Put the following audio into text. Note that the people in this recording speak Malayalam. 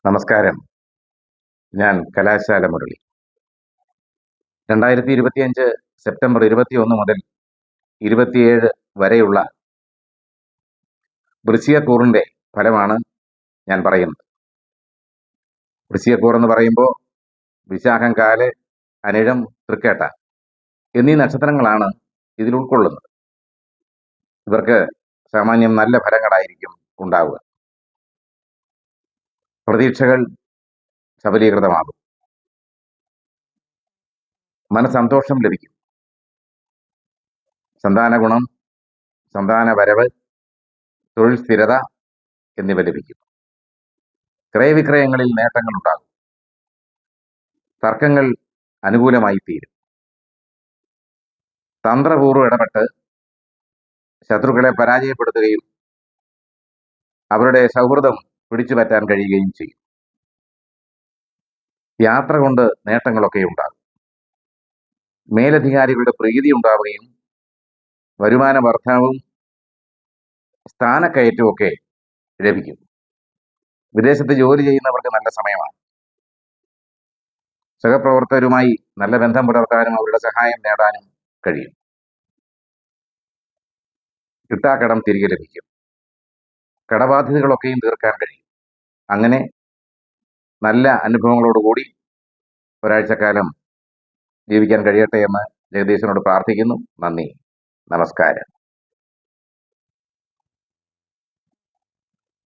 നമസ്കാരം. ഞാൻ കലാശാല മുരളി. 2025 സെപ്റ്റംബർ 21 മുതൽ 27 വരെയുള്ള വൃശ്ചികക്കൂറിന്റെ ഫലമാണ് ഞാൻ പറയുന്നത്. വൃശ്ചികക്കൂർ എന്ന് പറയുമ്പോൾ വിശാഖം, കാല്, അനിഴം, തൃക്കേട്ട എന്നീ നക്ഷത്രങ്ങളാണ് ഇതിൽ ഉൾക്കൊള്ളുന്നത്. ഇവർക്ക് സാമാന്യം നല്ല ഫലങ്ങളായിരിക്കും ഉണ്ടാവുക. പ്രതീക്ഷകൾ സഫലീകൃതമാകും. മനസ്സന്തോഷം ലഭിക്കും. സന്താന ഗുണം, സന്താന വരവ്, തൊഴിൽ സ്ഥിരത എന്നിവ ലഭിക്കും. ക്രയവിക്രയങ്ങളിൽ നേട്ടങ്ങൾ ഉണ്ടാകും. തർക്കങ്ങൾ അനുകൂലമായി തീരും. തന്ത്രപൂർവ്വം ഇടപെട്ട് ശത്രുക്കളെ പരാജയപ്പെടുത്തുകയും അവരുടെ സൗഹൃദം പിടിച്ചു പറ്റാൻ കഴിയുകയും ചെയ്യും. യാത്ര കൊണ്ട് നേട്ടങ്ങളൊക്കെ ഉണ്ടാകും. മേലധികാരികളുടെ പ്രീതി ഉണ്ടാവുകയും വരുമാന വർധനവും സ്ഥാനക്കയറ്റവും ഒക്കെ ലഭിക്കും. വിദേശത്ത് ജോലി ചെയ്യുന്നവർക്ക് നല്ല സമയമാണ്. സഹപ്രവർത്തകരുമായി നല്ല ബന്ധം പുലർത്താനും അവരുടെ സഹായം നേടാനും കഴിയും. കിട്ടാക്കടം തിരികെ ലഭിക്കും. കടബാധ്യതകളൊക്കെയും തീർക്കാൻ കഴിയും. അങ്ങനെ നല്ല അനുഭവങ്ങളോടുകൂടി ഒരാഴ്ചക്കാലം ജീവിക്കാൻ കഴിയട്ടെ എന്ന് ജഗദീശനോട് പ്രാർത്ഥിക്കുന്നു. നന്ദി, നമസ്കാരം.